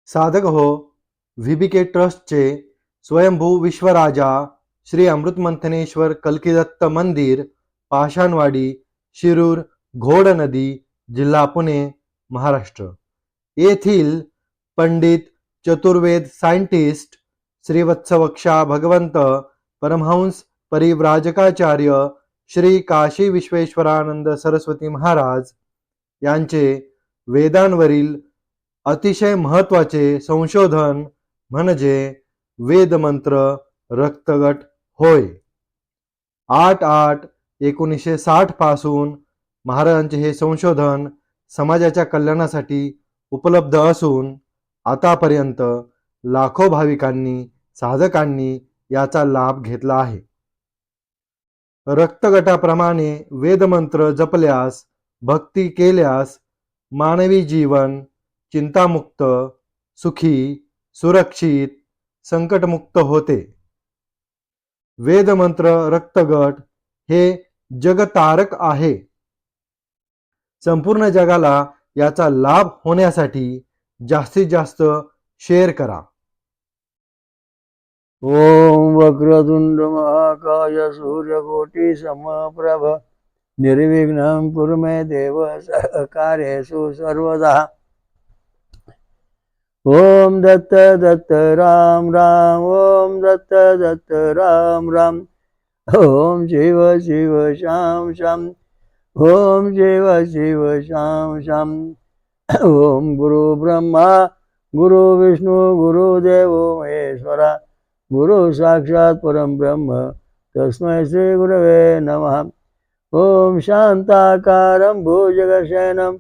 साधक हो. व्हीबीके ट्रस्टचे स्वयंभू विश्वराजा श्री अमृतमंथनेश्वर कल्कीदत्त मंदिर, पाषाणवाडी, शिरूर, घोड नदी, जिल्हा पुणे, महाराष्ट्र येथील पंडित चतुर्वेद सायंटिस्ट श्रीवत्सवक्षा भगवंत परमहंस परिव्राजकाचार्य श्री काशी विश्वेश्वरानंद सरस्वती महाराज यांचे वेदांवरील अतिशय महत्त्वाचे संशोधन म्हणजे वेदमंत्र रक्तगट होय. 8/8/1960 पासून महाराजांचे हे संशोधन समाजाच्या कल्याणासाठी उपलब्ध असून आतापर्यंत लाखो भाविकांनी साधकांनी याचा लाभ घेतला आहे. रक्तगटाप्रमाणे वेदमंत्र जपल्यास, भक्ती केल्यास मानवी जीवन चिंतामुक्त, सुखी, सुरक्षित, संकटमुक्त होते. वेदमंत्र रक्तगट हे जगतारक आहे. संपूर्ण जगाला याचा लाभ होण्यासाठी जास्तीत जास्त शेअर करा. ओम वक्रतुंड महाकाय सूर्यकोटि समप्रभ निर्विघ्नं कुरु मे देव सहकार्येषु सर्वदा. ओम दत्त दत्त राम राम, ओम दत्त दत्त राम राम, ओम शिव शिव श्याम श्याम, ओम शिव शिव श्याम श्याम. ओम गुरु ब्रह्मा गुरु विष्णु गुरुदेव महेश्वरा गुरु साक्षात परम ब्रह्म तस्मै श्री गुरवे नमः. ओम शांताकारं भुजगशयनं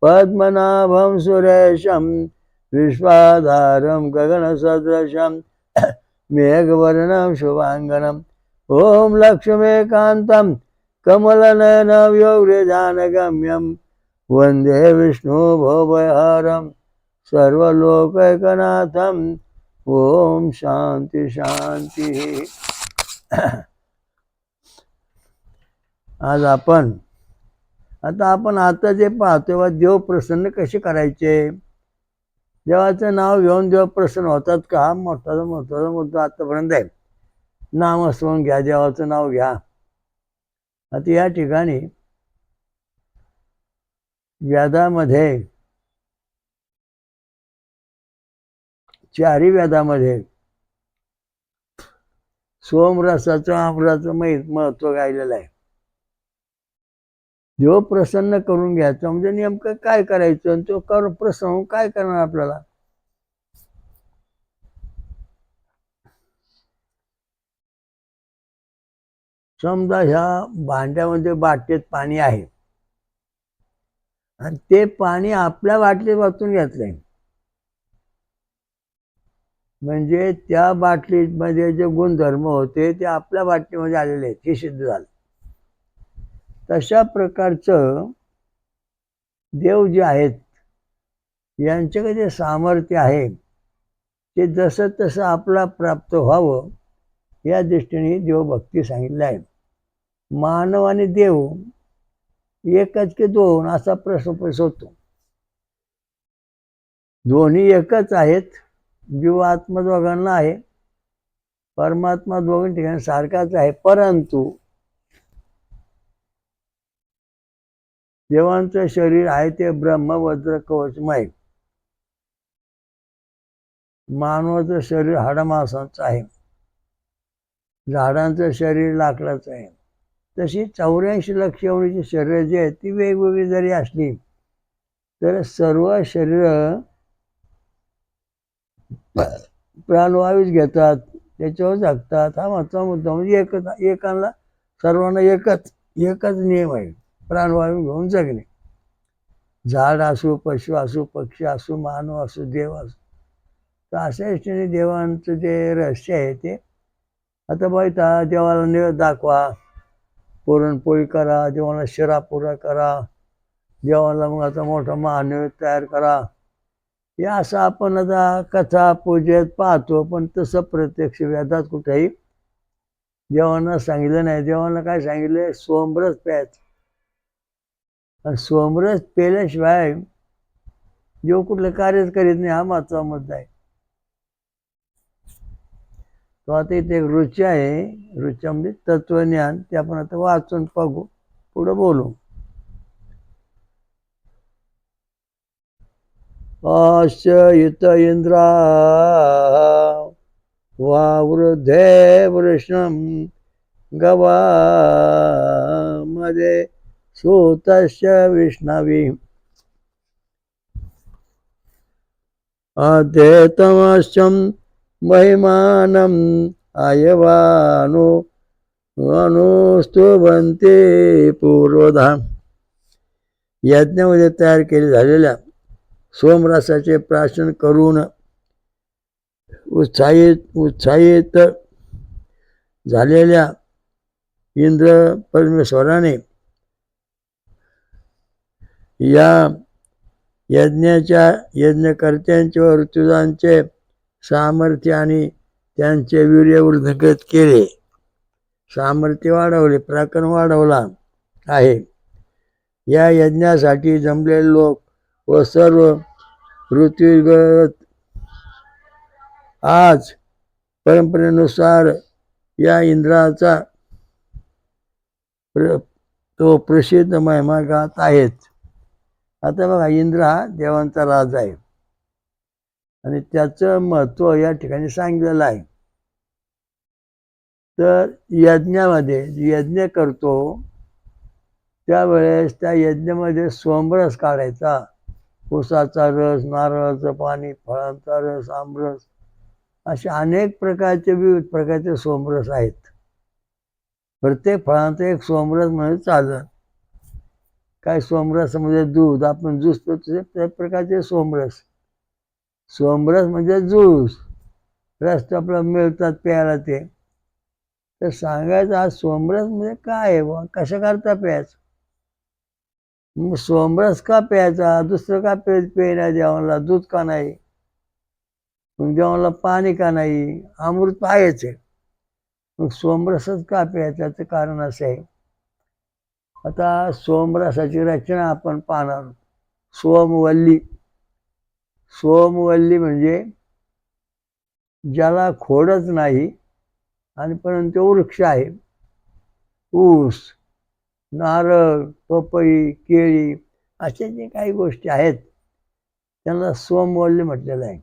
पद्मनाभं सुरेशं विश्वाधारं गगनसदृशं मेघवर्णं शुभांगनं. ओम लक्ष्मीकान्तं कमलनयनं योगृधानगम्यं वंदे विष्णु भवभयहरं सर्वलोकैकनाथं. ओम शांती शांती. आज आपण आता जे पाहतो देव प्रसन्न कसे करायचे, देवाचं नाव घेऊन देव प्रसन्न होतात का, मोठा मुद्दा आतापर्यंत आहे. नामस्मरण घ्या, देवाचं नाव घ्या. आता या ठिकाणी वेदामध्ये, चारी वेदामध्ये सोमरसाचं अमराचं महत्व गायलेलं आहे. देव प्रसन्न करून घ्यायचं म्हणजे नेमकं काय करायचं, तो करून प्रसन्न काय करणार आपल्याला. समजा ह्या भांड्यामध्ये बाटलीत पाणी आहे आणि ते पाणी आपल्या बाटलीत वाचून घेतलंय, म्हणजे त्या बाटलीमध्ये जे गुणधर्म होते ते आपल्या बाटलीमध्ये आलेले आहेत, हे सिद्ध झालं. तशा प्रकारचं देव जे आहेत यांच्याकडे जे सामर्थ्य आहे ते जसं तसं आपला प्राप्त व्हावं या दृष्टीने देवभक्ती सांगितलं आहे. मानव आणि देव एकच की दोन असा प्रश्न होतो. दोन्ही एकच आहेत. जीवात्मा दोघांना आहे, परमात्मा दोघांच्या ठिकाणी सारखाच आहे. परंतु देवांचं शरीर आहे ते ब्रह्मवज्र कवचमय, मानवाचं शरीर हाडमासाचं आहे, झाडांचं शरीर लाकडाचं आहे. तशी 84 लक्ष एवढीची शरीर जी आहेत ती वेगवेगळी जरी असली तर सर्व शरीर प्राणवायूच घेतात, त्याच्यावर जगतात. हा महत्त्वाचा मुद्दा. म्हणजे एकाला सर्वांना एकच नियम आहे, प्राणवायू घेऊन जगणे. झाड असो, पशु असो, पक्षी असो, मानव असो, देव असो. तर अशा दृष्टीने देवांचं जे रहस्य आहे ते आता बघता, देवाला नैवेद्य दाखवा, पुरणपोळी करा, देवाला शिरा पुरा करा, देवाला मग आता मोठा महानैवेद्य तयार करा. हे असं आपण आता कथा पूजेत पाहतो, पण तसं प्रत्यक्ष वेदात कुठेही देवांना सांगितलं नाही. देवांना काय सांगितलं, सोमरस प्यायचं. आणि सोमरस पेल्याशिवाय देव कुठलं कार्यच करीत नाही, हा माझा मुद्दा आहे. तो आता इथे एक रुची आहे, रुच्यामध्ये तत्वज्ञान, ते आपण आता वाचून बघू, पुढं बोलू. आश्चर्यित इंद्रा वा वृद्धे वृष्णम गवामध्ये सूतस्य विष्णवी अध्येतमश्चम महिमानम आयवानु अनुस्तुवन्ते पूर्वधा. यज्ञामध्ये तयार केले झालेल्या सोमरसाचे प्राशन करून उत्साहित झालेल्या इंद्र परमेश्वराने या यज्ञकर्त्यांचे व ऋतुजांचे सामर्थ्य आणि त्यांचे वीर्य वृद्धिंगत केले, सामर्थ्य वाढवले, पराक्रम वाढवला आहे. या यज्ञासाठी जमलेले लोक व सर्व ऋतुगत आज परंपरेनुसार या इंद्राचा तो प्रसिद्ध महिमा गात आहेत. आता बघा, इंद्र हा देवांचा राजा आहे आणि त्याचं महत्व या ठिकाणी सांगितलेलं आहे. तर यज्ञामध्ये यज्ञ करतो त्यावेळेस त्या यज्ञामध्ये सोमरस काढायचा, ऊसाचा रस, नारळाचं पाणी, फळांचा रस, आमरस, असे अनेक प्रकारचे विविध प्रकारचे सोमरस आहेत. प्रत्येक फळांचा एक सोमरस म्हणजे चालत. काय सोमरसामध्ये दूध, आपण ज्यूस पितो त्या प्रकारचे सोमरस. सोमरस म्हणजे ज्यूस, रस आपल्याला मिळतात प्यायला. ते तर सांगायचं आज सोमरस म्हणजे काय आहे बा, कशा करता प्यायचं, मग सोमरस का प्यायचा, दुसरं का प्यायला, देवाला दूध का नाही, मग देवाला पाणी का नाही, अमृत आहेच आहे, मग सोमरसच का प्यायचा, त्याचं कारण असं आहे. आता सोमरसाची रचना आपण पाहणार. सोमवल्ली, सोमवल्ली म्हणजे ज्याला खोडच नाही आणि परंतु वृक्ष आहे. ऊस, नारळ, पपई, केळी असे जे काही गोष्टी आहेत त्यांना सोमवल्ली म्हटलेलं आहे.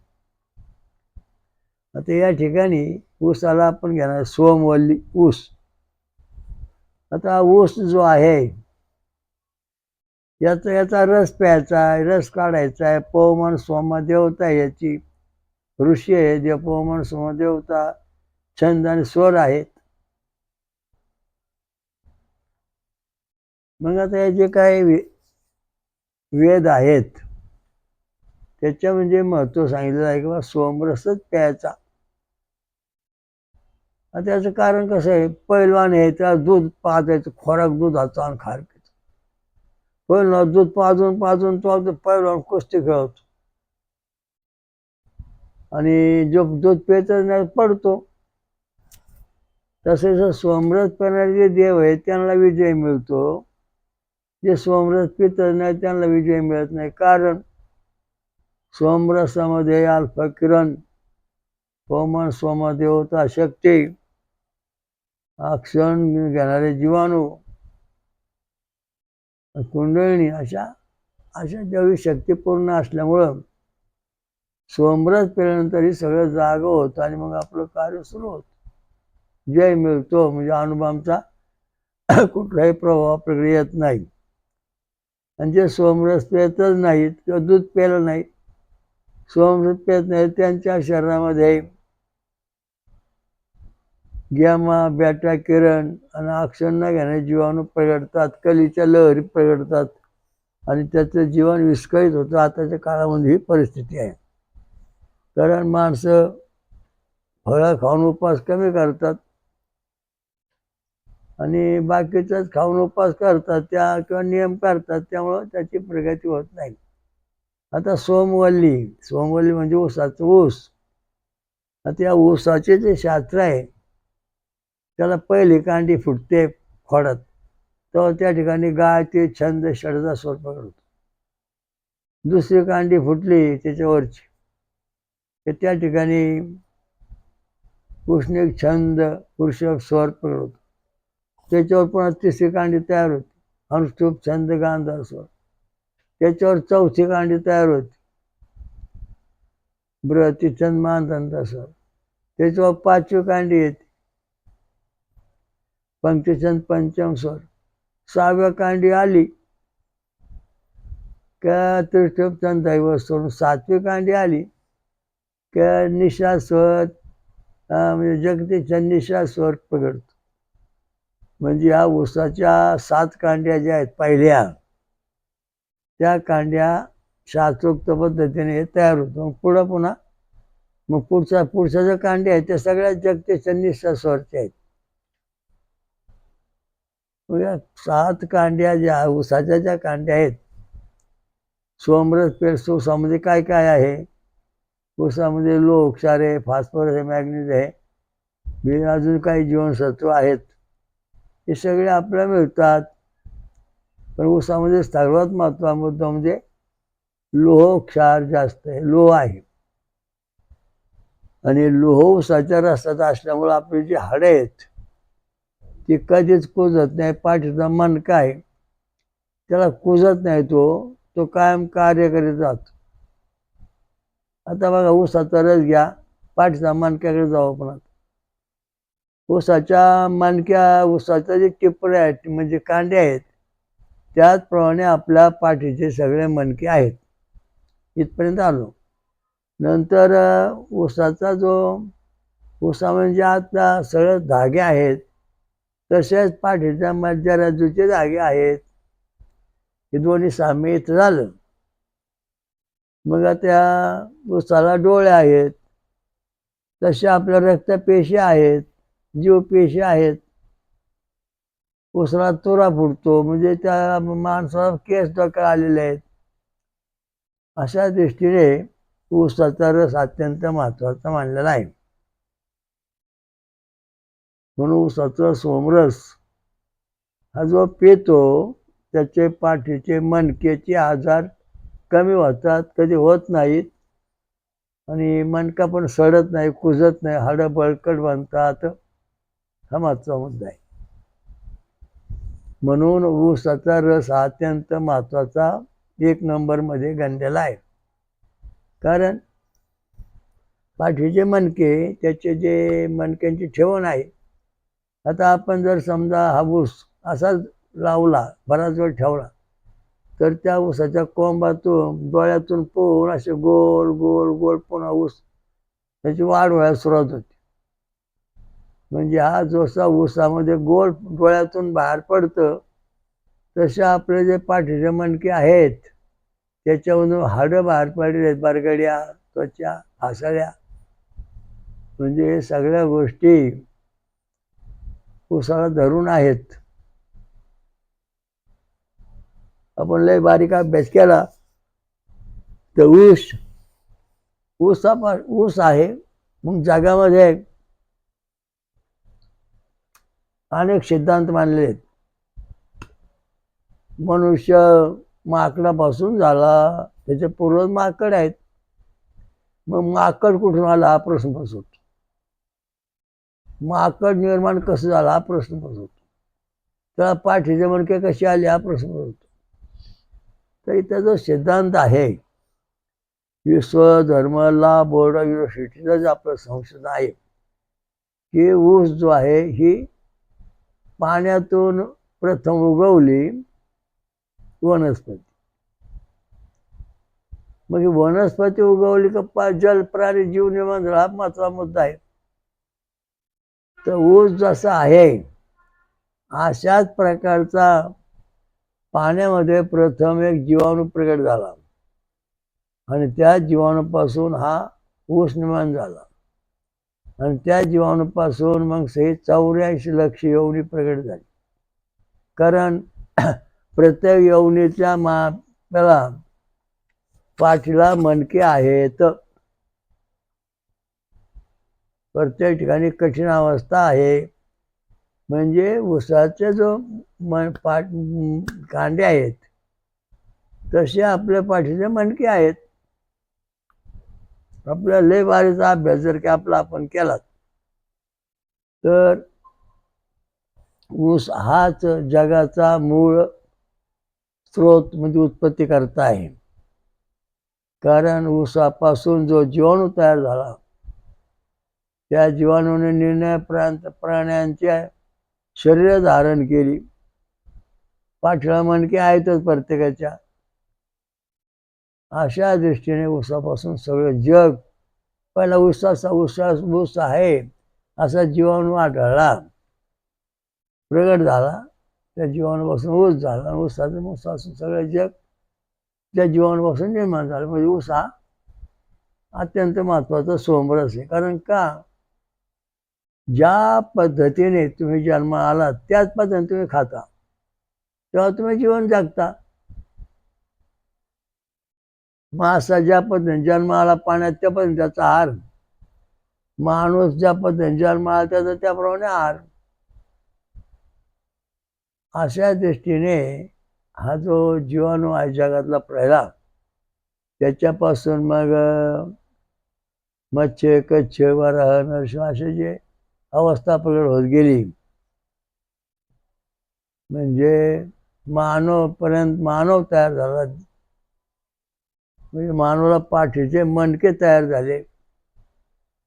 आता या ठिकाणी ऊसाला आपण घेणार सोमवल्ली ऊस. आता ऊस जो आहे याचा रस प्यायचा आहे, रस काढायचा आहे. पवमान सोमा देवता आहे, याची ऋषी आहे, देव पवमान सोमा देवता, छंद आणि स्वर आहेत. मग आता हे जे काही वेद आहेत त्याच्या म्हणजे महत्व सांगितलेलं आहे किंवा सोमरसच प्यायचा. आता त्याचं कारण कसं आहे, पैलवान आहे त्याला दूध पाजायचं, खोराक दुधाचा आणि खार प्यायचं. पैलवान दूध पाजून पाजून तो पैलवान कुस्ती खेळतो आणि जो दूध प्यायचं नाही पडतो. तसेच सोमरस पिणारे जे देव आहेत त्यांना विजय मिळतो, जे सोमरस पित नाही त्यांना विजय मिळत नाही. कारण सोमरसामध्ये अल्फा किरण, पवमान सोमा देवता शक्ती, आक्षण घेणारे जीवाणू, कुंडलिनी अशा देवी शक्ती पूर्ण असल्यामुळं सोमरस पिल्यानंतर हे सगळं जागं होतं आणि मग आपलं कार्य सुरू होतं, जय मिळतो. म्हणजे अनुभवांचा कुठलाही प्रभाव आपल्याकडे येत नाही. आणि जे सोमरस पेतच नाहीत किंवा दूध प्यायलं नाही, सोमरस पेत नाही, त्यांच्या शरीरामध्ये गॅमा, बॅटा किरण आणि आक्षण न घेणारे जीवाणू प्रगटतात, कलीच्या लहरी प्रगटतात आणि त्याचं जीवन विस्कळीत होतं. आताच्या काळामध्ये ही परिस्थिती आहे. कारण माणसं फळं खाऊन उपास कमी करतात आणि बाकीचाच खाऊन उपास करतात त्या किंवा नियम करतात, त्यामुळं त्याची प्रगती होत नाही. आता सोमवल्ली म्हणजे ऊसाचं ऊस. आता या ऊसाचे जे शास्त्र आहे त्याला पहिली कांडी फुटते खोडात, तेव्हा त्या ठिकाणी गायते छंद षडजा स्वर प्रकट होतो. दुसरी कांडी फुटली त्याच्यावरची, तर त्या ठिकाणी उष्णिक छंद पुरुषक स्वर प्रकट होतो. त्याच्यावर पुन्हा तिसरी कांडी तयार होती, अनुष्टुप छंद गांधार स्वर. त्याच्यावर चौथी कांडी तयार होती, बृहती छंद मानधंदा स्वर. त्याच्यावर पाचवी कांडी येते, पंक्तिछंद पंचम स्वर. सहाव्या कांडी आली का त्रिष्टुप छंद दैव स्वर. सातवी कांडी आली का निशा स्वर, म्हणजे जगती छंद निशा स्वर प्रगटतो. म्हणजे या ऊसाच्या 7 कांड्या ज्या आहेत पहिल्या, त्या कांड्या शास्त्रोक्त पद्धतीने हे तयार होतो. मग पुन्हा मग पुढच्या ज्या कांड्या आहेत त्या सगळ्या जगते छंद निशा स्वरच्या आहेत. मग या 7 कांड्या ज्या ऊसाच्या ज्या कांड्या आहेत, सोमरस पेरस ऊसामध्ये काय काय आहे? ऊसामध्ये लोह, क्षार आहे, फॉस्फरस आहे, मॅग्नेज आहे, अजून काही जीवनसत्व आहेत. हे सगळे आपल्याला मिळतात. पण ऊसामध्ये सर्वात महत्त्वाचा मुद्दा म्हणजे लोह क्षार जास्त आहे, लोह आहे. आणि लोह ऊसाच्या रसात असल्यामुळे आपली जी हाडं आहेत ती कधीच कुजत नाही. पाठीचा मणका आहे त्याला कुजत नाही, तो कायम कार्य करीत जातो. आता बघा, ऊसाचा रस घ्या, पाठीचा मणक्याकडे जाऊ आपण. ऊसाच्या जे टिपरे आहेत म्हणजे कांड्या आहेत, त्याचप्रमाणे आपल्या पाठीचे सगळे मणके आहेत. इथपर्यंत आलो. नंतर ऊसा म्हणजे आता सगळे धागे आहेत, तसेच पाठीच्या मध्यराजूचे धागे आहेत. हे दोन्ही साम्य इथं झालं. मग त्या ऊसाला डोळे आहेत, तसे आपल्या रक्तपेशी आहेत, जीवपेशी आहेत. ऊसाला तुरा फुटतो, म्हणजे त्या माणसाला केस डोक्याला आलेले आहेत. अशा दृष्टीने ऊसाचा रस अत्यंत महत्वाचा मानलेला आहे. म्हणून ऊसाचा सोमरस हा जो पितो त्याचे पाठीचे मणकेचे आजार कमी होतात, कधी होत नाहीत. आणि मणका पण सडत नाही, कुजत नाही, हाडं बळकट बनतात. हा महत्वाचा मुद्दा आहे. म्हणून ऊसाचा रस हा अत्यंत महत्वाचा 1 नंबरमध्ये गणलेला आहे. कारण पाठीचे मणके, त्याचे जे मणक्यांची ठेवण आहे, आता आपण जर समजा हा ऊस असाच लावला, बराच वेळ ठेवला, तर त्या ऊसाच्या कोंबातून डोळ्यातून पूर्ण असे गोल गोल गोल पुन्हा ऊस त्याची वाढ व्हायला सुरुवात होती. म्हणजे हा जसा ऊसामध्ये गोल डोळ्यातून बाहेर पडतं, तसे आपले जे पाठीचे मणके आहेत त्याच्यामधून हाडं बाहेर पडलेले आहेत, बरगड्या, त्वचा, हासळ्या. म्हणजे हे सगळ्या गोष्टी ऊसाला धरून आहेत. आपण लय बारीक अभ्यास केला तर ऊस आहे. मग जगामध्ये अनेक सिद्धांत मानले आहेत. मनुष्य माकडापासून झाला, त्याचे पूर्वज माकड आहेत. मग माकड कुठून आला हा प्रश्न पडतो. माकड निर्माण कसं झाला हा प्रश्न पडतो. त्याला पाठीचे मणके कशी आली हा प्रश्न पडतो. तर इथं जो सिद्धांत आहे, विश्व धर्म लॉ बोर्ड ऑफ युनिव्हर्सिटीचं जे आपलं संशोधन आहे, की ऊस जो आहे ही पाण्यातून प्रथम उगवली वनस्पती. मग ही वनस्पती उगवली का जल प्राणी जीव निर्माण झाला, हा महत्वाचा मुद्दा आहे. तर ऊस जसा आहे अशाच प्रकारचा पाण्यामध्ये प्रथम एक जीवाणू प्रकट झाला आणि त्या जीवाणूपासून हा ऊस निर्माण झाला. आणि त्या जीवाणूपासून मग 84 लक्ष योनी प्रकट झाली. कारण प्रत्येक योनीच्या त्याला पाठीला मणके आहेत. प्रत्येक ठिकाणी कठीण अवस्था आहे. म्हणजे ऊसाचे जो कांडे आहेत तसे आपल्या पाठीचे मणके आहेत. आपल्या लय बारीचा अभ्यास जर की आपण केला तर ऊस हाच जगाचा मूळ स्रोत म्हणजे उत्पत्ती करता आहे. कारण ऊसापासून जो जीवाणू तयार झाला त्या जीवाणूने निर्णय प्राण्यांच्या शरीर धारण केली. पाठीला मणके आहेतच प्रत्येकाच्या. अशा दृष्टीने ऊसापासून सगळं जग, पहिला ऊस आहे असा जीवाणू आढळला, प्रगट झाला. त्या जीवाणूपासून ऊस झाला. ऊसापासून सगळं जग त्या जीवाणूपासून निर्माण झालं. म्हणजे ऊस हा अत्यंत महत्वाचा सोमरस आहे. कारण का, ज्या पद्धतीने तुम्ही जन्माला आलात त्याच पद्धतीने तुम्ही खाता, तेव्हा तुम्ही जीवन जगता. मासा ज्या पद्धतीने जन्माला पाण्यात त्या पद्धतीने त्याचा आहार, माणूस ज्या पद्धतीने जन्माला त्याचा त्याप्रमाणे आहार. अशा दृष्टीने हा जो जीवाणू आहे जगातला पहिला, त्याच्यापासून मग मत्स्य, कच्छ, वराह, नरसिंह असे जे अवस्था प्रगट होत गेली. म्हणजे मानव तयार झाला. म्हणजे मानवाला पाठीचे मणके तयार झाले.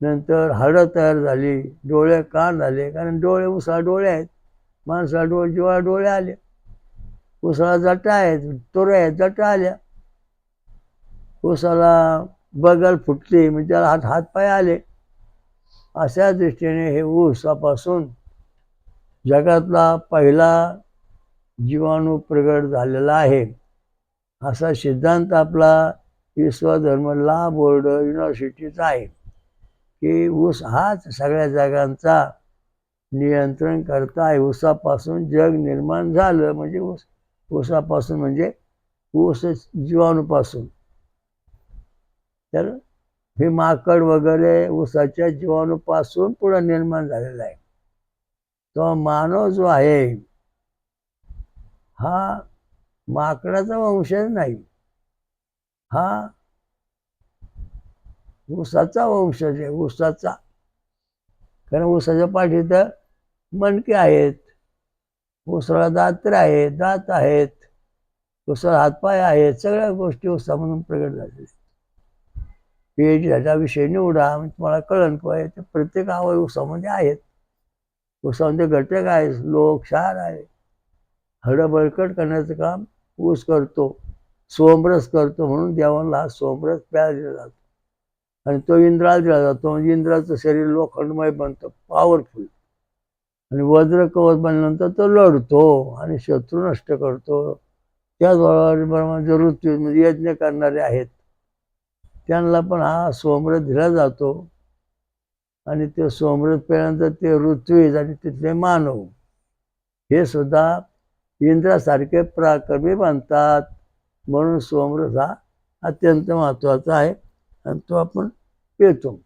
नंतर हाडं तयार झाली, डोळे, कान झाले. कारण डोळे, उसाला डोळे आहेत. माणसाला डोळे, जीवाला डोळे आले. उसाला जटा आहेत, तोरे आहेत, जटा आल्या. उसाला बगल फुटली म्हणजे त्याला हातपाय आले. अशा दृष्टीने हे ऊसापासून जगातला पहिला जीवाणू प्रगट झालेला आहे. असा सिद्धांत आपला विश्वधर्म लॉ बोर्ड युनिव्हर्सिटीचा आहे की ऊस हाच सगळ्या जगांचा नियंत्रण करता आहे. ऊसापासून जग निर्माण झालं म्हणजे ऊसापासून म्हणजे ऊस जीवाणूपासून. तर हे माकड वगैरे ऊसाच्या जीवाणूपासून पुढे निर्माण झालेला आहे. तो मानव जो आहे हा माकडाचा वंशज नाही, हा ऊसाचा वंशज आहे. ऊसाचा. कारण ऊसाच्या पाठीत मणके आहेत, ऊसाला दात आहेत, ऊसाला हातपाय आहेत. सगळ्या गोष्टी ऊसामधून प्रगट झालेल्या. पीएचडीचा विषय निवडा तुम्हाला कळण काय, ते प्रत्येक अवयव ऊसामध्ये आहेत. ऊसामध्ये घटक आहे, लोह, क्षार आहे. हाडं बळकट करण्याचं काम ऊस करतो. सोमरस करतो. म्हणून देवाला हा सोमरस प्यायला दिला जातो. आणि तो इंद्राला दिला जातो. म्हणजे इंद्राचं शरीर लोखंडमय बनतं, पॉवरफुल. आणि वज्र कवच बनल्यानंतर तो लढतो आणि शत्रू नष्ट करतो. त्याचबरोबर जे ऋतू म्हणजे यज्ञ करणारे आहेत त्यांना पण हा सोमरस दिला जातो. आणि ते सोमरस प्यायल्यानंतर ते ऋत्विज आणि तिथले मानव हे सुद्धा इंद्रासारखे पराक्रमी बनतात. म्हणून सोमरस हा अत्यंत महत्वाचा आहे आणि तो आपण पितो.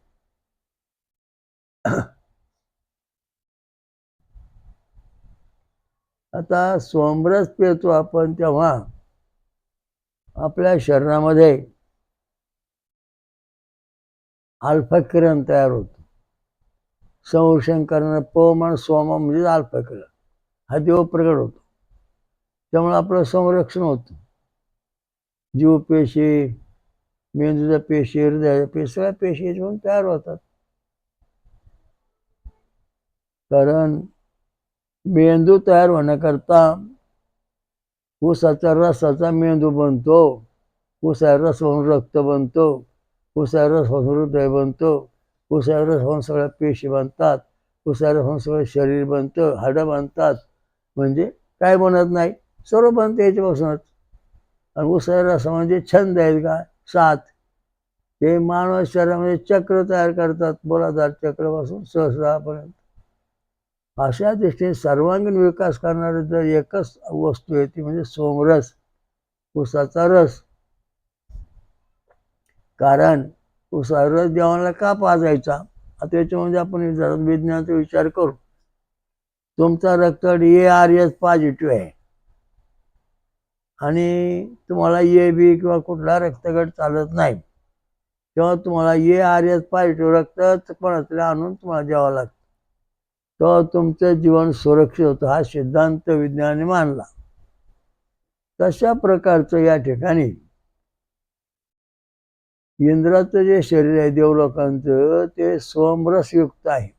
आता सोमरस पितो आपण तेव्हा आपल्या शरीरामध्ये अल्फा किरण तयार होतो. संरक्षण करणारं पवमान सोमा म्हणजे अल्फा किरण हा देव प्रगट होतो. त्यामुळे आपलं संरक्षण होतं. जीवपेशी, मेंदूच्या पेशी, हृदयाच्या पेशी, सगळ्या पेशी याच्यावरून तयार होतात. कारण मेंदू तयार होण्याकरता ऊसाच्या रसाचा मेंदू बनतो. ऊसाच्या रसावरून रक्त बनतो. ऊसाच्या रसावरून हृदय बनतो. ऊसाच्या रसावरून सगळ्या पेशी बनतात. ऊसाच्या रसावरून सगळं शरीर बनतं, हाडं बनतात. म्हणजे काय बनत नाही, सर्व बनतं याच्यापासूनच. आणि ऊसाच्या रसामध्ये छंद आहेत का 7, ते मानव शरीरामध्ये चक्र तयार करतात, बोलाधार चक्रपासून सहस्रापर्यंत. अशा दृष्टीने सर्वांगीण विकास करणारी जर एकच वस्तू आहे ती म्हणजे सोमरस, ऊसाचा रस. कारण ऊसाचा रस देवाला का पाजायचा, आता याच्यामध्ये आपण जरा विज्ञानाचा विचार करू. तुमचा रक्तगट ARS पॉझिटिव्ह आहे आणि तुम्हाला ए बी किंवा कुठला रक्तगट चालत नाही, तेव्हा तुम्हाला ए आर एस पॉझिटिव्ह रक्त कोणातरी आणून तुम्हाला द्यावं लागतं, तेव्हा तुमचं जीवन सुरक्षित होतं. हा सिद्धांत विज्ञानाने मानला. तशा प्रकारचं या ठिकाणी इंद्राचं जे शरीर आहे देवलोकांचं ते सोमरसयुक्त आहे,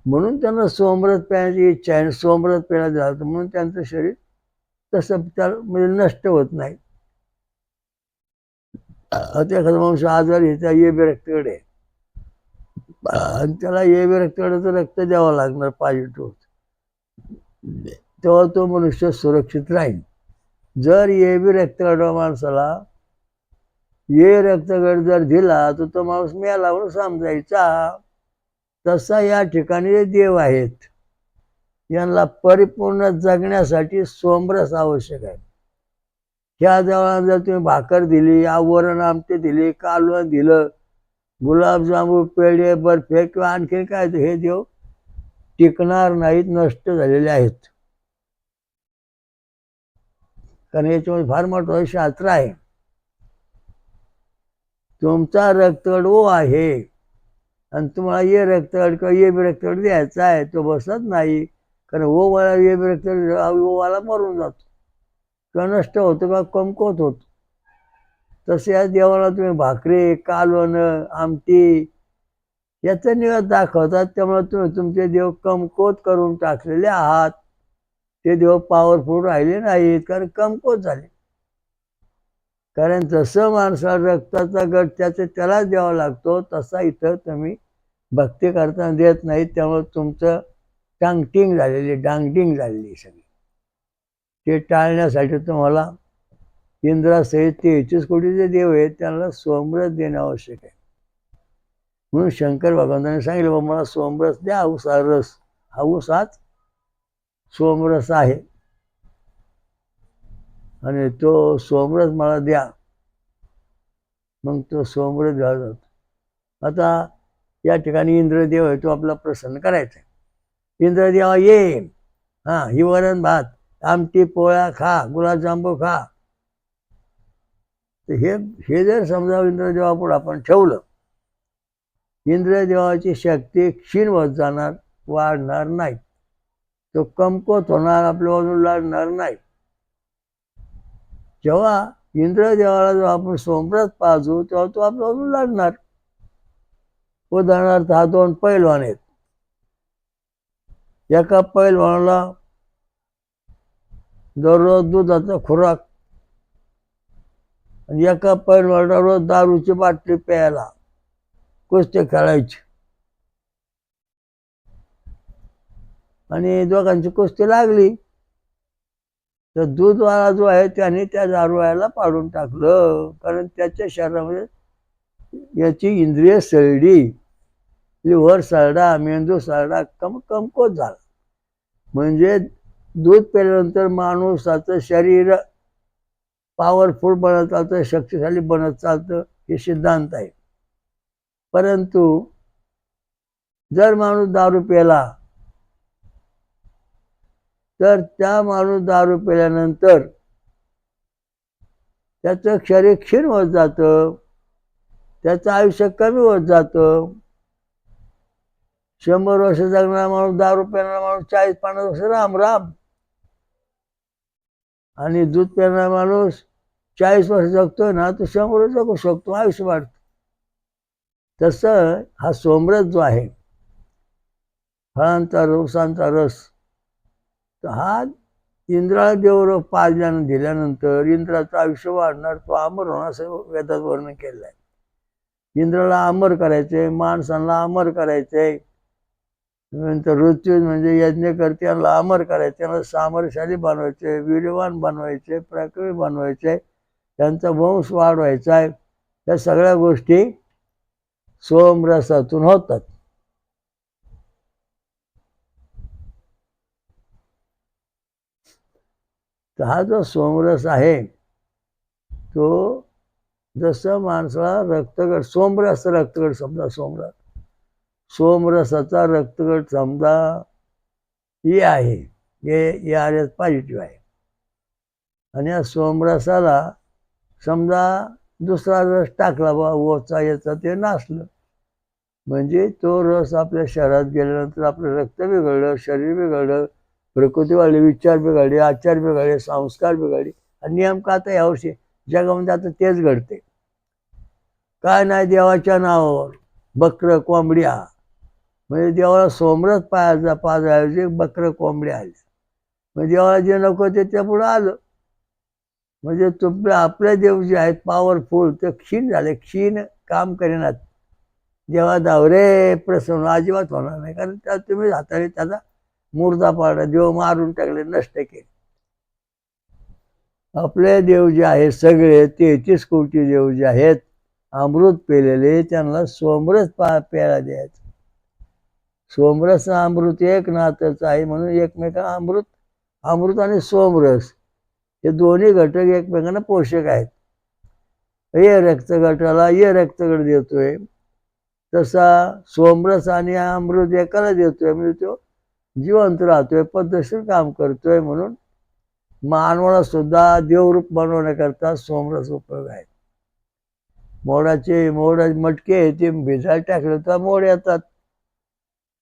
म्हणून त्यांना सोमरस प्यायची इच्छा आहे. सोमरस प्यायला जातं म्हणून त्यांचं शरीर तसं त्या म्हणजे नष्ट होत नाही. आता एखादा माणूस आजारी आहे, त्या ए बी रक्तगट आहे आणि त्याला ए बी रक्तगटाचं रक्त द्यावं लागणार पॉझिटिव्ह, तेव्हा तो मनुष्य सुरक्षित राहील. जर ए बी रक्तगट माणसाला ए रक्तगट जर दिला तर तो माणूस मेला म्हणून समजायचा. तसा या ठिकाणी जे देव आहेत यांना परिपूर्ण जगण्यासाठी सोमरस आवश्यक आहे. ह्या देवाला जर तुम्ही भाकर दिली, वरण आमटे दिली, कालवण दिलं, गुलाबजामू, पेढे, बर्फे किंवा आणखी काय, हे देव टिकणार नाहीत, नष्ट झालेले आहेत. कारण याच्यामध्ये फार मोठं शास्त्र आहे. तुमचा रक्तगट ओ आहे आणि तुम्हाला ए रक्तगट किंवा ए बी रक्तगट द्यायचा आहे, तो बसत नाही. कारण ओ वाला ए बी रक्तगट ओवाला मरून जातो किंवा नष्ट होतो किंवा कमकुवत होतो. तसे या देवाला तुम्ही भाकरी, कालवण, आमटी याचा निवेद दाखवतात. त्यामुळे तुम्ही तुमचे देव कमकुवत करून टाकलेले आहात. ते देव पॉवरफुल राहिले नाहीत, कारण कमकुवत झाले. कारण जसं माणसाला रक्ताचा गट त्यालाच द्यावा लागतो, तसा इथं तुम्ही भक्ती करताना देत नाहीत. त्यामुळे तुमचं डांगटिंग झालेली सगळी. ते टाळण्यासाठी तुम्हाला इंद्रासहित 33 कोटीचे देव आहेत, त्यांना सोमरस देणं आवश्यक आहे. म्हणून शंकर भगवंतांनी सांगितलं, बाबा मला सोमरस द्या, ऊसा रस. हा ऊस हाच सोमरस आहे आणि तो सोमरस मला द्या. मग तो सोमरस द्यावा जातो. आता या ठिकाणी इंद्रदेव आहे, तो आपला प्रसन्न करायचा आहे. इंद्रदेवा ये, ही वरण भात, आमटी, पोळ्या खा, गुलाबजांबू खा. तर हे जर समजा इंद्रदेवापुढे आपण ठेवलं, इंद्रदेवाची शक्ती क्षीण होत जाणार, वाढणार नाही. तो कमकुवत होणार, आपल्या बाजूला लागणार नाही. जेव्हा इंद्रदेवाला जेव्हा आपण सोमरस पाजू तेव्हा तो आपल्या बाजूला लागणार. उदाहरणार्थ हा 2 पैलवान आहेत. एका पैलवानाला दररोज दुधाचा खुराक आणि एका पैलवानाला रोज दारूची बाटली प्यायला, कुस्ती खेळायची. आणि दोघांची कुस्ती लागली तर दूधवाला जो आहे त्याने त्या दारूवाल्याला पाडून टाकलं, कारण त्याच्या शरीरामध्ये याची इंद्रिय सळली, लिव्हर सळला, मेंदू सळला, कमकुवत झाला. म्हणजे दूध प्यायल्यानंतर माणसाचं शरीर पॉवरफुल बनत चालतं, शक्तिशाली बनत चालतं, हे सिद्धांत आहे. परंतु जर माणूस दारू प्याला तर त्या माणूस दारू प्याल्यानंतर त्याचं शरीर क्षीण होत जातं, त्याचं आयुष्य कमी होत जातं. 100 वर्ष जगणारा माणूस, दारू पिणारा माणूस 40-50 वर्ष राम. आणि दूध पिणारा माणूस 40 वर्ष जगतोय ना, तो 100 वर्ष जगू शकतो, आयुष्य वाढतं. तसं हा सोमरस जो आहे, फळांचा रसांचा रस, तर हा इंद्राला देव पाजल्यानं दिल्यानंतर इंद्राचं आयुष्य वाढणार, तो अमर होणार, असं वेदात वर्णन केलेलं आहे. इंद्राला अमर करायचे, माणसांना अमर करायचे. नंतर ऋतू म्हणजे यज्ञकर्त्यांना अमर करायचे, त्यांना सामर्थ्यशाली बनवायचे, वीर्यवान बनवायचे, पराक्रमी बनवायचे, त्यांचा वंश वाढवायचा आहे. या सगळ्या गोष्टी सोमरसातून होतात. तर हा जो सोमरस आहे तो जसं माणसाला रक्तगट, सोमरस रक्तगट समजा, सोमरसाचा रक्तगट समजा ए आहे, ए आर एस पॉझिटिव्ह आहे. आणि या सोमरसाला समजा दुसरा रस टाकला बा ओचा याचा ते नासलं, म्हणजे तो रस आपल्या शरीरात गेल्यानंतर आपलं रक्त बिघडलं, शरीर बिघडलं, प्रकृती वाढली, विचार बिघडले, आचार बिघडले, संस्कार बिघडले. आणि नेमकं आता यावर्षी जगामध्ये आता तेच घडते. काय नाही, देवाच्या नावावर बकरं कोंबड्या, म्हणजे देवाला सोमरस पाजाऐवजी बकरं कोंबड्या आल्या. म्हणजे देवाला जे नको ते त्या पुढं आलं. म्हणजे तुमचे आपले देव जे आहेत पॉवरफुल ते क्षीण झाले, क्षीण काम करेनात. देवा दावरे प्रसन्न अजिबात होणार नाही, कारण त्या तुम्ही हाताने त्याचा मुर्दा पाडला, देव मारून टाकले, नष्ट केले. आपले देव जे आहेत सगळे 33 कोटी देव जे आहेत अमृत पेलेले, त्यांना सोमरस प्यायला द्यायचं. सोमरस अमृत एक नातच आहे, म्हणून एकमेका अमृत आणि सोमरस हे दोन्ही घटक एकमेकांना पोषक आहेत. हे रक्तगटाला हे रक्तगट देतोय, तसा सोमरस आणि अमृत एकाला देतोय, म्हणजे तो जिवंत राहतोय, पद्धतशीर काम करतोय. म्हणून मानवाला सुद्धा देवरूप बनवण्याकरता सोमरस उपयोग आहे. मोड मटके ते भिजायला टाकले तर मोड येतात.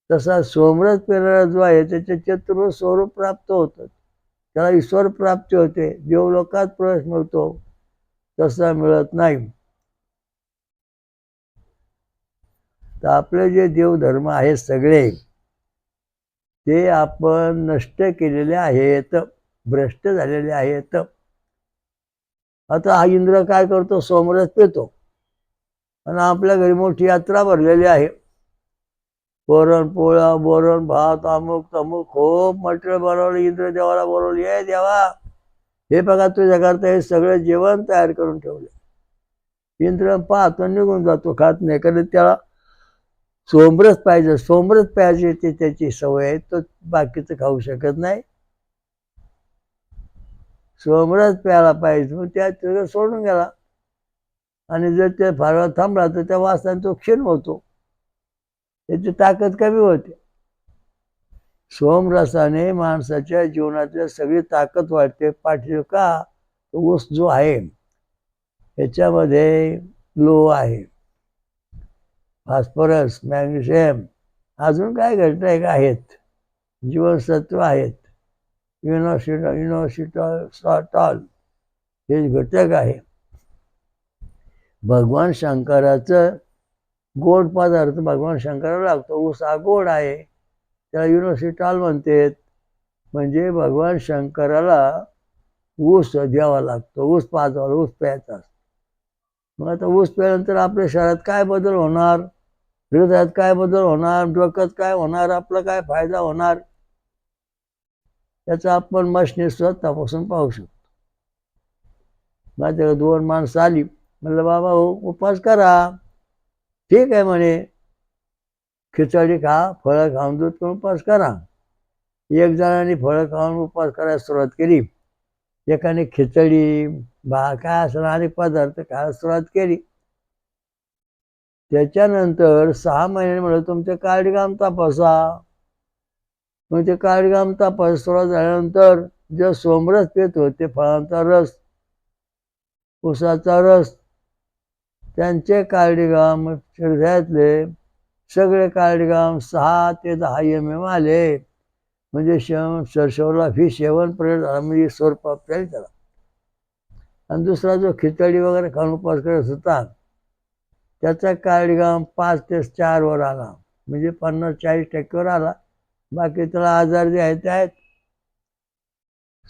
तसा सोमरस पेरणारा जो आहे त्याचे चतुर्थ स्वरूप प्राप्त होतं, त्याला ईश्वर प्राप्ती होते, देवलोकात प्रवेश मिळतो. तसा मिळत नाही. तर आपले जे देवधर्म आहेत सगळे ते आपण नष्ट केलेले आहेत, भ्रष्ट झालेले आहेत. आता हा इंद्र काय करतो, सोमरस पितो, आणि आपल्या घरी मोठी यात्रा भरलेली आहे, पुरणपोळ्या, वरण भात, अमुक तमुक खूप मटेरियल बनवलं, इंद्र देवाला बोलवलं, ये देवा हे बघा तुझ्याकरता हे सगळं जेवण तयार करून ठेवले. इंद्र पाहतो निघून जातो, खात नाही, कारण त्याला सोमरस पाहिजे, सोमरस प्यायची ते त्याची सवय आहे, तो बाकीचं खाऊ शकत नाही. सोमरस प्यायला पाहिजे, मग त्या सोडून गेला. आणि जर ते फार वेळ थांबला तर त्या वासाने तो क्षीण होतो, त्याची ताकद कमी होते. सोमरसाने माणसाच्या जीवनातल्या सगळी ताकद वाढते. पाठी का ऊस जो आहे त्याच्यामध्ये लोह आहे, फॉस्फरस, मॅग्नेशियम, अजून काय घटक आहेत, जीवनसत्व आहेत, इनोसिटॉल हे घटक आहे. भगवान शंकराचं गोड पदार्थ भगवान शंकराला लागतो. ऊस हा गोड आहे, त्याला इनोसिटॉल म्हणतात. म्हणजे भगवान शंकराला ऊस द्यावा लागतो, ऊस पाजावा, ऊस प्यायचा असतो. मग आता ऊस प्यायल्यानंतर आपल्या शरीरात काय बदल होणार, हृदयात काय बदल होणार, डोक्यात काय होणार, आपला काय फायदा होणार, याचा आपण मशनी स्वतःपासून पाहू शकतो. माझ्याकडे 2 माणसं आली, म्हणलं बाबा हो उपास करा. ठीक आहे म्हणे, खिचडी खा, फळं खाऊन दूध करून उपास करा. एक जणांनी फळं खाऊन उपास करायला सुरुवात केली, एकाने खिचडी काय असं अनेक पदार्थ खायला सुरुवात केली. त्याच्यानंतर 6 महिने म्हणलं तुमचे कार्डिगाम तपासा. मग ते कार्डिगाम तपास सुरुवात झाल्यानंतर जे सोमरस पित होते, फळांचा रस, ऊसाचा रस, त्यांचे कार्डिगाम हृदयातले सगळे कार्डिगाम 6 ते 10 mm आले. म्हणजे शरीराला सेवन प्रयोग झाला, म्हणजे ईश्वर प्राप्त झाली त्याला. आणि दुसरा जो खिचडी वगैरे खाऊन उपास करत होता त्याचा कार्डिगाम 5 ते 4 वर आला, म्हणजे 50-40% आला. बाकी त्याला आजार जे आहेत ते आहेत.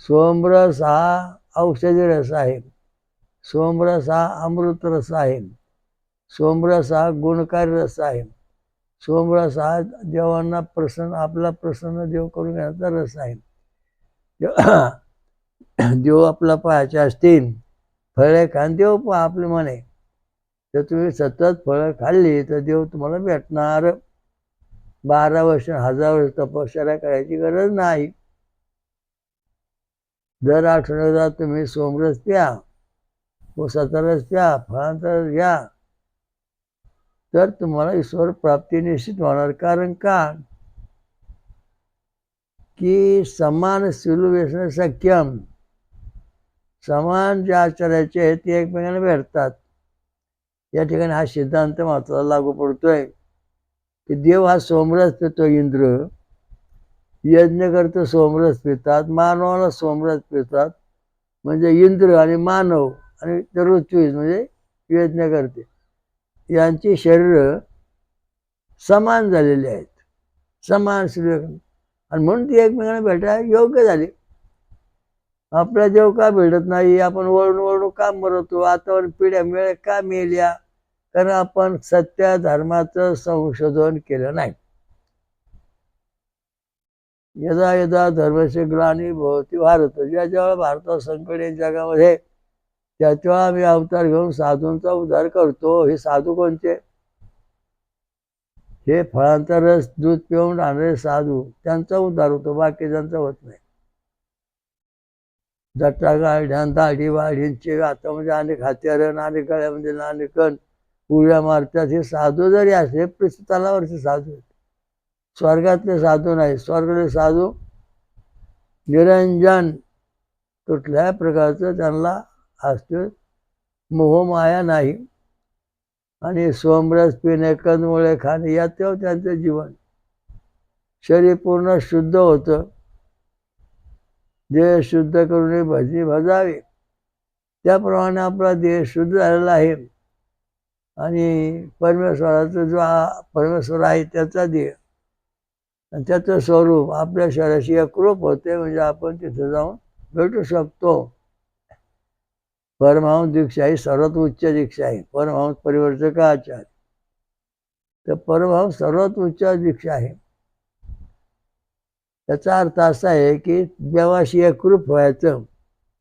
सोमरस हा औषधी रस आहे, सोमरस हा अमृत रस आहे, सोमरस हा गुणकारी रस आहे, सोमरस हा देवांना प्रसन्न, आपला प्रसन्न देव करून घेण्याचा रस आहे. देव आपला पाहायचे असतील, फळे खान देव आपले म्हणे, तर तुम्ही सतत फळं खाल्ली तर देव तुम्हाला भेटणार. 12 वर्ष 1000 वर्ष तपश्चर्या करायची गरज नाही. दर आठवड्याला तुम्ही सोमरस प्या, ऊसाचा रस प्या, फळांचा रस घ्या, तर तुम्हाला ईश्वर प्राप्ती निश्चित होणार. कारण का की समान सिलुवेशन सख्यम, समान जे आचाराचे आहेत ते एकमेकांना भेटतात. या ठिकाणी हा सिद्धांत महत्वाचा लागू पडतोय की देव हा सोमरस पितो. इंद्र यज्ञ करतो सोमरस पितात, मानवाला सोमरस पितात. म्हणजे इंद्र आणि मानव आणि ऋत्विज म्हणजे यज्ञ करते यांची शरीर समान झालेली आहेत, समान सूर्य, आणि म्हणून ती एकमेकांना भेटायला योग्य झाली. आपल्या जेव्हा का भेटत नाही, आपण वळून वळून का मरतो, आतावर पिढ्या मिळे का मेल्या, कारण आपण सत्य धर्माचं संशोधन केलं नाही. यदा यदा धर्मस्य ग्लानिर्भवति भारत, ज्या जेव्हा भारतावर संकट आहे जगामध्ये, त्याच्या आम्ही अवतार घेऊन साधूंचा उद्धार करतो. हे साधू कोणते? हे फळांचा रस दूध पिऊन राहणारे साधू, त्यांचा उद्धार होतो, बाकीच्यांचा होत नाही. जटा गाड्यान दाढी वाढींचे हातामध्ये अनेक हत्यारं, अनेक गळ्यामध्ये नाणेकण, उड्या मारतात. हे साधू जरी असले पृथ्वीतलावरचे साधू आहेत, स्वर्गातले साधू नाही. स्वर्गातले साधू निरंजन, कुठल्याही प्रकारचं त्यांना असते मोहमाया नाही. आणि सोमरस पिणे, कंदमुळे खाणे, यात त्यांचं जीवन, शरीर पूर्ण शुद्ध होतं. देह शुद्ध करून भजी भजावे, त्याप्रमाणे आपला देह शुद्ध झालेला आहे. आणि परमेश्वराचा जो परमेश्वर आहे त्याचा देह आणि त्याचं स्वरूप आपल्या शरीराशी एकरूप होते, म्हणजे आपण तिथे जाऊन भेटू शकतो. परमहंस दीक्षा ही सर्वात उच्च दीक्षा आहे. परमहंस परिवर्तक आचार्य, तर परमहंस सर्वात उच्च दीक्षा आहे. त्याचा अर्थ असा आहे की देवाशी एकरूप व्हायचं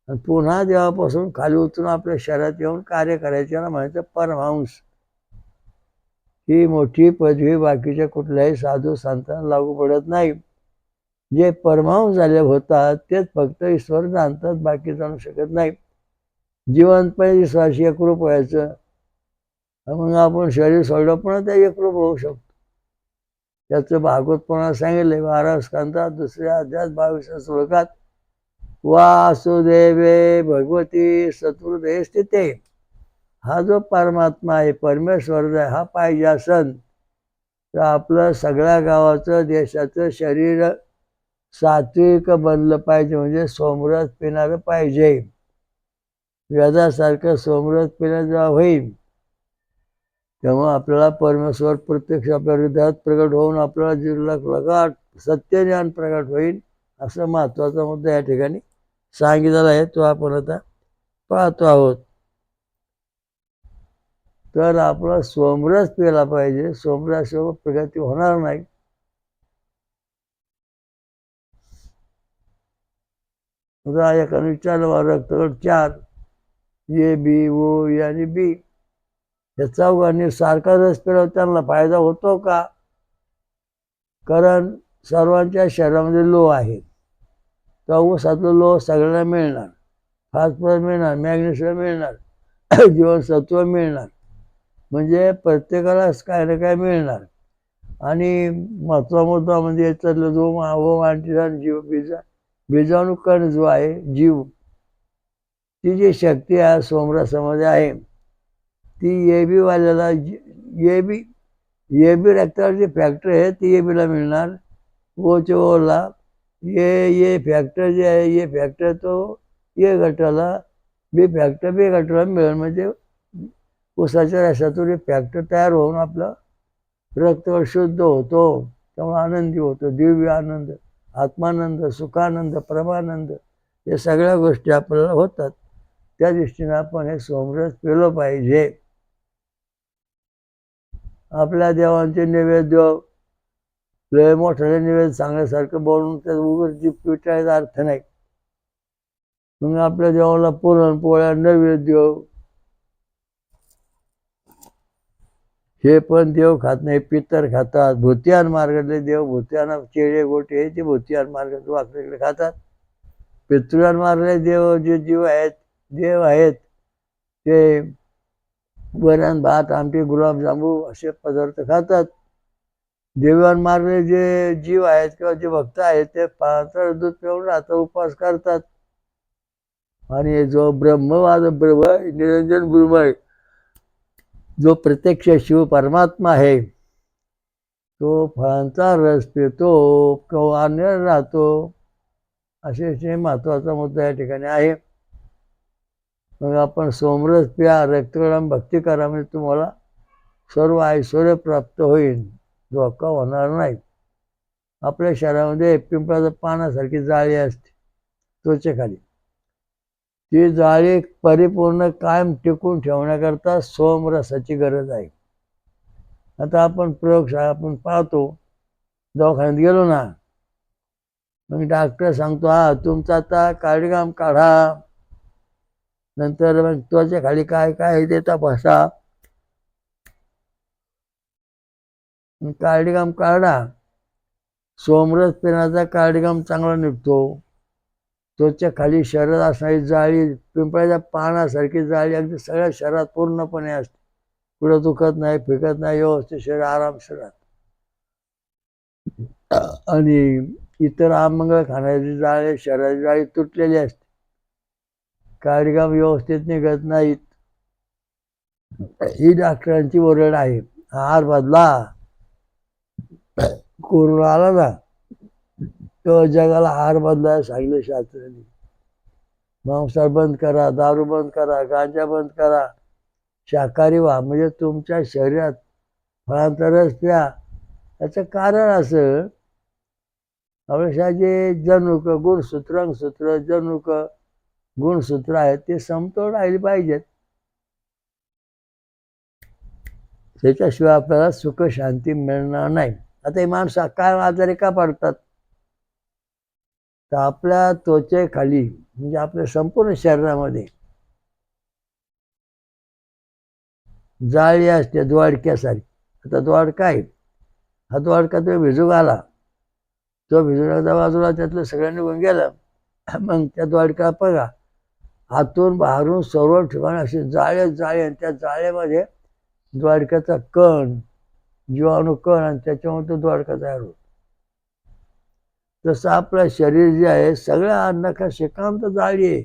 आणि पुन्हा देवापासून खाली उतरून आपल्या शरीरात येऊन कार्य करायचं म्हणायचं परमहंस. ही मोठी पदवी बाकीच्या कुठल्याही साधू संतांना लागू पडत नाही. जे परमहंस झाले होतात तेच फक्त ईश्वर जाणतात, बाकी जाणू शकत नाही. जिवंतपणे ईश्वराशी एकरूप व्हायचं, मग आपण शरीर सोडलं पण त्या एकरूप होऊ शकतो. त्याचं भागवत पुन्हा सांगितलंय 12 स्कंदात 2 अध्यायात 22 श्लोकात, वासुदेवे भगवती चतुर्दय स्थिते. हा जो परमात्मा आहे, परमेश्वर आहे, हा पाहिजे असन तर आपलं सगळ्या गावाचं देशाचं शरीर सात्विक बनलं पाहिजे, म्हणजे सोमरस पिणारं पाहिजे. वेदासारखं सोमरस पिणं जेव्हा होईल तेव्हा आपल्याला परमेश्वर प्रत्यक्ष आपल्या हृदयात प्रगट होऊन आपल्याला जीवनात सत्यज्ञान प्रगट होईल. असं महत्वाचा मुद्दा या ठिकाणी सांगितलेला आहे, तो आपण आता पाहतो आहोत. तर आपला सोमरस प्यायला पाहिजे, सोमरसाशिवाय प्रगती होणार नाही. एकाने विचारलं रक्तगट 4 ए बी ओ आणि बी, या चौघांनी सारखा रस पिल्यावर त्यांना फायदा होतो का? कारण सर्वांच्या शरीरामध्ये लोह आहे, तर ऊसातलं लोह सगळ्यांना मिळणार, फॉस्फरस मिळणार, मॅग्नेशियम मिळणार, जीवनसत्व मिळणार, म्हणजे प्रत्येकालाच काय ना काय मिळणार. आणि महत्त्वाचा मुद्दा म्हणजे याच्यातलं जो जीव बीजाणू कण जो आहे जीव, ती जी शक्ती आहे सोमरसामध्ये आहे, ती A B वाल्याला A B रक्तावरची factory आहे ती ए बीला मिळणार. ओच्या ओला ए फॅक्टर जे आहे, ए फॅक्टर तो ए गटाला, बी फॅक्टर बी गटाला मिळेल. म्हणजे ऊसाच्या रसातून फॅक्टर तयार होऊन आपलं रक्त शुद्ध होतो, त्यामुळे आनंदी होतो, दिव्य आनंद, आत्मानंद, सुखानंद, परमानंद, हे सगळ्या गोष्टी आपल्याला होतात. त्या दृष्टीने आपण हे सोमरस पिलं पाहिजे. आपल्या देवांचे नैवेद्य लय मोठ्याने नैवेद्य चांगल्यासारखं बोलून त्यात उघड पिटायचा अर्थ नाही. मग आपल्या देवाला पुरणपोळ्या नैवेद्य हे पण देव खात नाही, पितर खातात. भूतियान मार्गातले देव, भूतियाना चेळे गोटे हे ते भूतियान मार्गात वाकडेकडे खातात. पितृयान मार्गातले देव जे देव आहेत ते वरण भात आमटी गुलाबजांबू असे पदार्थ खातात. देवान मार्गले जे जीव आहेत किंवा जे भक्त आहेत ते पातळ दूध पिऊन राहतात, उपवास करतात. आणि जो ब्रह्मवाद ब्रह्म निरंजन ब्रह्म आहे, जो प्रत्यक्ष शिव परमात्मा आहे, तो फळांचा रस पितो किंवा अनिळ राहतो. असे महत्वाचा मुद्दा या ठिकाणी आहे. मग आपण सोमरस प्या, रक्तगळम भक्ती करा, म्हणजे तुम्हाला सर्व ऐश्वर्य प्राप्त होईल, धोका होणार नाही. आपल्या शरीरामध्ये पिंपळाच्या पानासारखी जाळी असते त्वचेखाली. ती जाळी परिपूर्ण कायम टिकून ठेवण्याकरता सोमरसाची गरज आहे. आता आपण प्रयोगशाळा आपण पाहतो, दवाखान्यात गेलो ना, मग डॉक्टर सांगतो हा तुमचा आता कार्डिगाम काढा, नंतर मग त्वच्या खाली काय काय ते तपासा. कार्डिगाम काढा, सोमरस पिण्याचा कार्डिगाम चांगला निघतो. त्वच्या खाली शरीरात असणारी जाळी पिंपळाच्या पानासारखी जाळी अगदी सगळ्या शरीरात पूर्णपणे असते. कुठं दुखत नाही, फिकत नाही, व्यवस्थित शरीर आरामशीर राहतं. आणि इतर आमंगळ खाण्याची जाळी, शरीराची जाळी तुटलेली असते, कार्डिगाम व्यवस्थित निघत नाहीत. ही डॉक्टरांची ओरड आहे. आहार बदला. कोरोना आला ना, तो जगाला आहार बदलायला सांगितलं शास्त्राने. मांसाहार बंद करा, दारू बंद करा, गांजा बंद करा, शाकाहारी व्हा. म्हणजे तुमच्या शरीरात फळांचा रस प्या. याचं कारण असं, आपल्या जे जनुक गुणसूत्र अंगसूत्र जनुक गुणसूत्र आहेत ते समतोल राहिले पाहिजेत. त्याच्याशिवाय आपल्याला सुख शांती मिळणार नाही. आता हे माणसं काय आजारी का पडतात, तर आपल्या त्वचेखाली म्हणजे आपल्या संपूर्ण शरीरामध्ये जाळी असते द्वाडक्यासारखी. आता द्वाडका आहे, हा द्वाडका तो भिजू घाला, तो भिजून बाजूला त्यातलं सगळं निघून गेलं. मग त्या द्वाडका बघा, आतून बाहेरून सर्व ठिकाणी अशी जाळी जाळी, आणि त्या जाळेमध्ये द्वाडक्याचा कण, जीवाणू कण, आणि त्याच्यामुळे तो द्वाडका तयार होतो. तसं आपलं शरीर जे आहे सगळ्या अन्नका शेकांत जाळी आहे,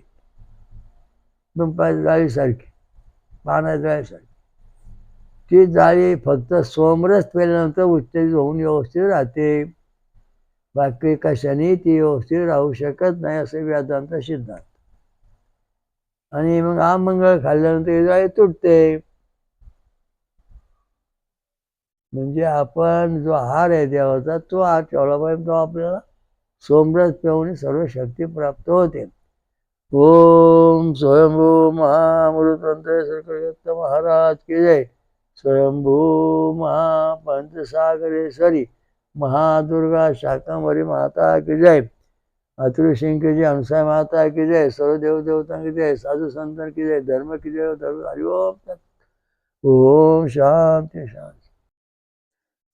पिंपळाच्या जाळीसारखी, पानाच्या जाळीसारखी. ती जाळी फक्त सोमरस पेल्यानंतर उत्तेजित होऊन व्यवस्थित राहते. बाकी कशाने ती व्यवस्थित राहू शकत नाही, असं वेदांत सिद्धांत. आणि मग आमंगळ खाल्ल्यानंतर ही जाळी तुटते. म्हणजे आपण जो आहार आहे देवाचा, तो आहार ठेवला पाहिजे, तो आपल्याला सोमरस पिऊन सर्व शक्ती प्राप्त होते. ओम स्वयंभू महामृतंत्र श्रीकृष्ण महाराज की जय. स्वयंभू महापंचसागरेश्वरी महादुर्गा शाकंभरी माता की जय. अतुलसिंह की जय, हंसा माता की जय, सर्व देव देवता की जय, साधु संतन की जय, धर्म की जय, धर्म हरिओम. ओम शांती शांती.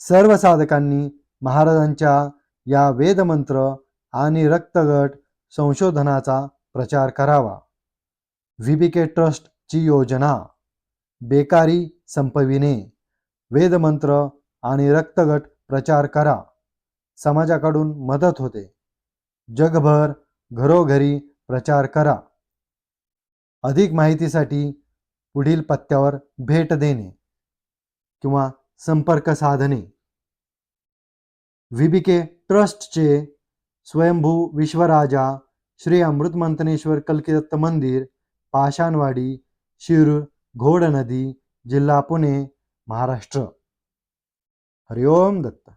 सर्व साधकांनी महाराजांच्या या वेदमंत्र आणि रक्तगट संशोधनाचा प्रचार करावा. VBK ट्रस्टची योजना, बेकारी संपविणे. वेदमंत्र आणि रक्तगट प्रचार करा, समाजाकडून मदत होते. जगभर घरोघरी प्रचार करा. अधिक माहितीसाठी पुढील पत्त्यावर भेट देणे किंवा संपर्क साधणे. VBK ट्रस्टचे स्वयंभू विश्वराजा श्री अमृतमंथनेश्वर कल्किदत्त मंदिर, पाषाणवाडी, शिरूर, घोड नदी, जिल्हा पुणे, महाराष्ट्र. हरिओम दत्त.